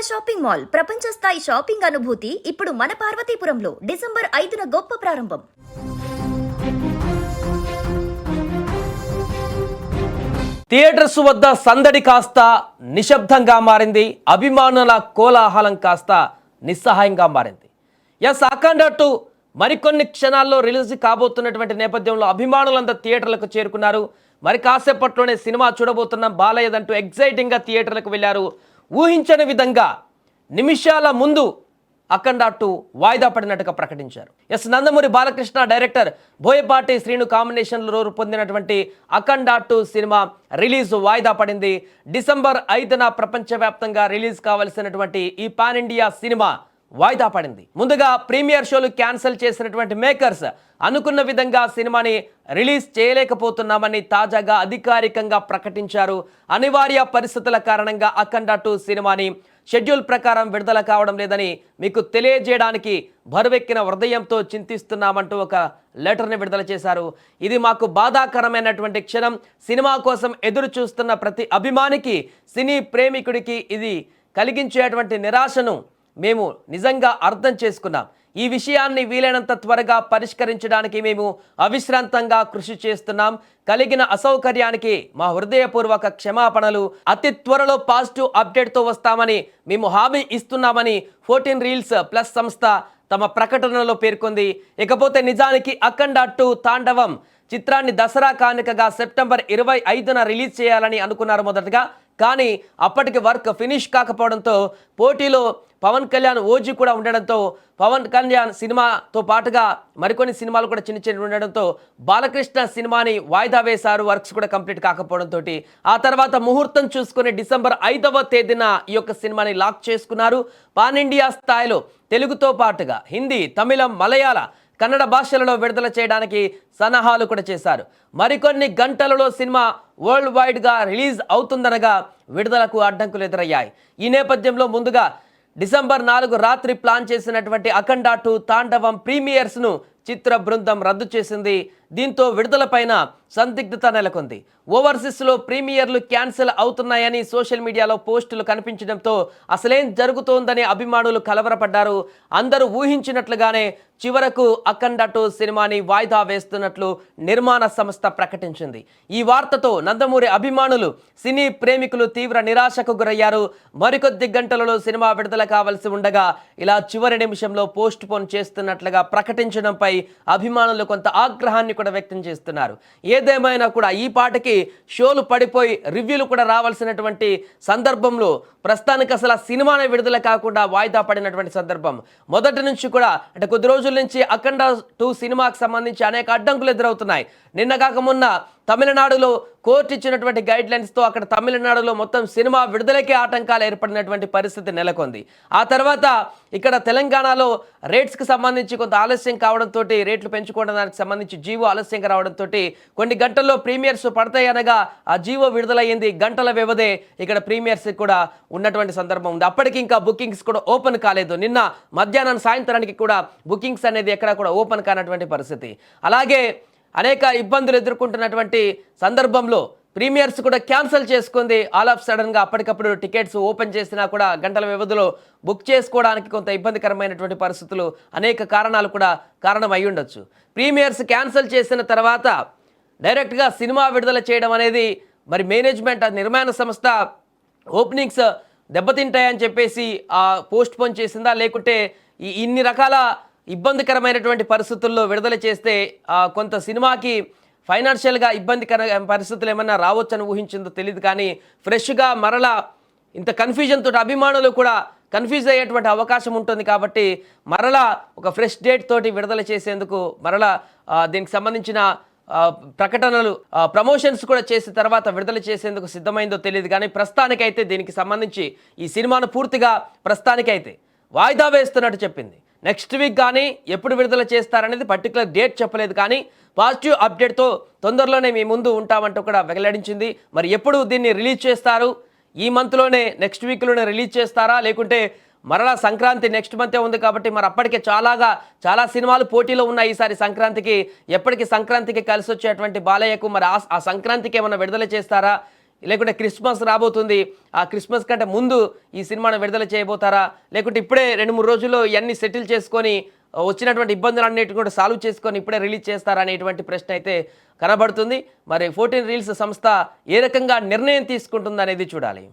Shopping mall ప్రపంచ స్థాయి shopping అనుభూతి ఇప్పుడు మన పార్వతీపురంలో డిసెంబర్ 5న గొప్ప ప్రారంభం. థియేటర్స్ వద్ద సందడి కాస్త నిశ్శబ్దంగా మారింది. అభిమానుల కోలాహలం కాస్త నిస్సహాయంగా మారింది. అఖండ 2 మరికొన్ని క్షణాల్లో రిలీజ్ కాబోతున్నటువంటి నేపథ్యంలో అభిమానులంతా థియేటర్లకు చేరుకున్నారు. మరి కాసేపట్లోనే సినిమా చూడబోతున్నాం బాలయ్యదంటూ ఎగ్జైటింగ్గా థియేటర్లకు వెళ్ళారు. ఊహించని విధంగా నిమిషాల ముందు అఖండ 2 వాయిదా పడినట్టుగా ప్రకటించారు. నందమూరి బాలకృష్ణ డైరెక్టర్ బోయపాటి శ్రీను కాంబినేషన్లో రూపొందినటువంటి అఖండ 2 సినిమా రిలీజ్ వాయిదా పడింది. డిసెంబర్ 5న ప్రపంచవ్యాప్తంగా రిలీజ్ కావాల్సినటువంటి ఈ పాన్ ఇండియా సినిమా వాయిదా పడింది. ముందుగా ప్రీమియర్ షోలు క్యాన్సిల్ చేసినటువంటి మేకర్స్ అనుకున్న విధంగా సినిమాని రిలీజ్ చేయలేకపోతున్నామని తాజాగా అధికారికంగా ప్రకటించారు. అనివార్య పరిస్థితుల కారణంగా అఖండ 2 సినిమాని షెడ్యూల్ ప్రకారం విడుదల కావడం లేదని మీకు తెలియజేయడానికి బరువెక్కిన హృదయంతో చింతిస్తున్నామంటూ ఒక లెటర్ని విడుదల చేశారు. ఇది మాకు బాధాకరమైనటువంటి క్షణం. సినిమా కోసం ఎదురు చూస్తున్న ప్రతి అభిమానికి, సినీ ప్రేమికుడికి ఇది కలిగించేటువంటి నిరాశను మేము నిజంగా అర్థం చేసుకున్నాం. ఈ విషయాన్ని వీలైనంత త్వరగా పరిష్కరించడానికి మేము అవిశ్రాంతంగా కృషి చేస్తున్నాం. కలిగిన అసౌకర్యానికి మా హృదయపూర్వక క్షమాపణలు. అతి త్వరలో పాజిటివ్ అప్డేట్తో వస్తామని మేము హామీ ఇస్తున్నామని 14 రీల్స్ ప్లస్ సంస్థ తమ ప్రకటనలో పేర్కొంది. ఇకపోతే నిజానికి అఖండ 2 తాండవం చిత్రాన్ని దసరా కానుకగా సెప్టెంబర్ 25న రిలీజ్ చేయాలని అనుకున్నారు మొదటగా. కానీ అప్పటికి వర్క్ ఫినిష్ కాకపోవడంతో పోటీలో పవన్ కళ్యాణ్ ఓజీ కూడా ఉండడంతో పవన్ కళ్యాణ్ సినిమాతో పాటుగా మరికొన్ని సినిమాలు కూడా చిన్న ఉండడంతో బాలకృష్ణ సినిమాని వాయిదా వేశారు. వర్క్స్ కూడా కంప్లీట్ కాకపోవడంతో ఆ తర్వాత ముహూర్తం చూసుకుని డిసెంబర్ 5వ తేదీన ఈ యొక్క సినిమాని లాక్ చేసుకున్నారు. పాన్ ఇండియా స్థాయిలో తెలుగుతో పాటుగా హిందీ, తమిళం, మలయాళ, కన్నడ భాషలలో విడుదల చేయడానికి సన్నాహాలు కూడా చేశారు. మరికొన్ని గంటలలో సినిమా వరల్డ్ వైడ్గా రిలీజ్ అవుతుందనగా విడుదలకు అడ్డంకులు ఎదురయ్యాయి. ఈ నేపథ్యంలో ముందుగా డిసెంబర్ 4 రాత్రి ప్లాన్ చేసినటువంటి అఖండ 2 తాండవం ప్రీమియర్స్ను చిత్ర బృందం రద్దు చేసింది. దీంతో విడుదలపైన సందిగ్ధత నెలకొంది. ఓవర్సీస్లో ప్రీమియర్లు క్యాన్సిల్ అవుతున్నాయని సోషల్ మీడియాలో పోస్టులు కనిపించడంతో అసలేం జరుగుతోందని అభిమానులు కలవరపడ్డారు. అందరూ ఊహించినట్లుగానే చివరకు అఖండ 2 సినిమాని వాయిదా వేస్తున్నట్లు నిర్మాణ సంస్థ ప్రకటించింది. ఈ వార్తతో నందమూరి అభిమానులు, సినీ ప్రేమికులు తీవ్ర నిరాశకు గురయ్యారు. మరికొద్ది గంటలలో సినిమా విడుదల కావాల్సి ఉండగా ఇలా చివరి నిమిషంలో పోస్ట్ పోన్ చేస్తున్నట్లుగా ప్రకటించడంపై అభిమానులు కొంత ఆగ్రహాన్ని కూడా వ్యక్తం చేస్తున్నారు. ఏదేమైనా కూడా ఈ పాటకి షోలు పడిపోయి రివ్యూలు కూడా రావాల్సినటువంటి సందర్భంలో ప్రస్తుతానికి అసలు సినిమానే విడుదల కాకుండా వాయిదా పడినటువంటి సందర్భం. మొదటి నుంచి కూడా అంటే కొద్ది రోజుల నుంచి అఖండ 2 సినిమాకి సంబంధించి అనేక అడ్డంకులు ఎదురవుతున్నాయి. నిన్న కాక మొన్న తమిళనాడులో కోర్టు ఇచ్చినటువంటి గైడ్ లైన్స్తో అక్కడ తమిళనాడులో మొత్తం సినిమా విడుదలకే ఆటంకాలు ఏర్పడినటువంటి పరిస్థితి నెలకొంది. ఆ తర్వాత ఇక్కడ తెలంగాణలో రేట్స్కి సంబంధించి కొంత ఆలస్యం కావడంతో, రేట్లు పెంచుకోవడానికి సంబంధించి జీవో ఆలస్యంగా రావడంతో కొన్ని గంటల్లో ప్రీమియర్స్ పడతాయి అనగా ఆ జీవో విడుదలయ్యింది. గంటల వ్యవధే ఇక్కడ ప్రీమియర్స్ కూడా ఉన్నటువంటి సందర్భం ఉంది. అప్పటికి ఇంకా బుకింగ్స్ కూడా ఓపెన్ కాలేదు. నిన్న మధ్యాహ్నం సాయంత్రానికి కూడా బుకింగ్స్ అనేది ఎక్కడ కూడా ఓపెన్ కానటువంటి పరిస్థితి. అలాగే అనేక ఇబ్బందులు ఎదుర్కొంటున్నటువంటి సందర్భంలో ప్రీమియర్స్ కూడా క్యాన్సిల్ చేసుకుంది. ఆల్ ఆఫ్ సడన్గా అప్పటికప్పుడు టికెట్స్ ఓపెన్ చేసినా కూడా గంటల వ్యవధిలో బుక్ చేసుకోవడానికి కొంత ఇబ్బందికరమైనటువంటి పరిస్థితులు, అనేక కారణాలు కూడా కారణం అయి ఉండొచ్చు. ప్రీమియర్స్ క్యాన్సిల్ చేసిన తర్వాత డైరెక్ట్గా సినిమా విడుదల చేయడం అనేది మరి మేనేజ్మెంట్, నిర్మాణ సంస్థ ఓపెనింగ్స్ దెబ్బతింటాయని చెప్పేసి పోస్ట్ పోన్ చేసిందా, లేకుంటే ఇన్ని రకాల ఇబ్బందికరమైనటువంటి పరిస్థితుల్లో విడుదల చేస్తే కొంత సినిమాకి ఫైనాన్షియల్గా ఇబ్బందికర పరిస్థితులు ఏమన్నా రావచ్చని ఊహించిందో తెలియదు. కానీ ఫ్రెష్గా మరలా ఇంత కన్ఫ్యూజన్ తోటి అభిమానులు కూడా కన్ఫ్యూజ్ అయ్యేటువంటి అవకాశం ఉంటుంది. కాబట్టి మరలా ఒక ఫ్రెష్ డేట్ తోటి విడుదల చేసేందుకు మరలా దీనికి సంబంధించిన ప్రకటనలు, ప్రమోషన్స్ కూడా చేసిన తర్వాత విడుదల చేసేందుకు సిద్ధమైందో తెలియదు. కానీ ప్రస్తుతానికైతే దీనికి సంబంధించి ఈ సినిమాను పూర్తిగా ప్రస్తుతానికైతే వాయిదా వేస్తున్నట్టు చెప్పింది. నెక్స్ట్ వీక్ కానీ ఎప్పుడు విడుదల చేస్తారనేది పర్టికులర్ డేట్ చెప్పలేదు. కానీ పాజిటివ్ అప్డేట్తో తొందరలోనే మీ ముందు ఉంటామంటూ కూడా వెల్లడించింది. మరి ఎప్పుడు దీన్ని రిలీజ్ చేస్తారు? ఈ మంత్లోనే, నెక్స్ట్ వీక్లోనే రిలీజ్ చేస్తారా, లేకుంటే మరలా సంక్రాంతి నెక్స్ట్ మంతే ఉంది కాబట్టి మరి అప్పటికే చాలా సినిమాలు పోటీలో ఉన్నాయి ఈసారి సంక్రాంతికి. ఎప్పటికీ సంక్రాంతికి కలిసి వచ్చేటువంటి బాలయ్యకు మరి ఆ సంక్రాంతికి ఏమైనా విడుదల చేస్తారా? లేకుంటే క్రిస్మస్ రాబోతుంది, ఆ క్రిస్మస్ కంటే ముందు ఈ సినిమాను విడుదల చేయబోతారా, లేకుంటే ఇప్పుడే 2-3 రోజుల్లో ఇవన్నీ సెటిల్ చేసుకొని వచ్చినటువంటి ఇబ్బందులన్నిటిని కూడా సాల్వ్ చేసుకొని ఇప్పుడే రిలీజ్ చేస్తారా అనేటువంటి ప్రశ్న అయితే కనబడుతుంది. మరి 14 రీల్స్ సంస్థ ఏ రకంగా నిర్ణయం తీసుకుంటుంది అనేది చూడాలి.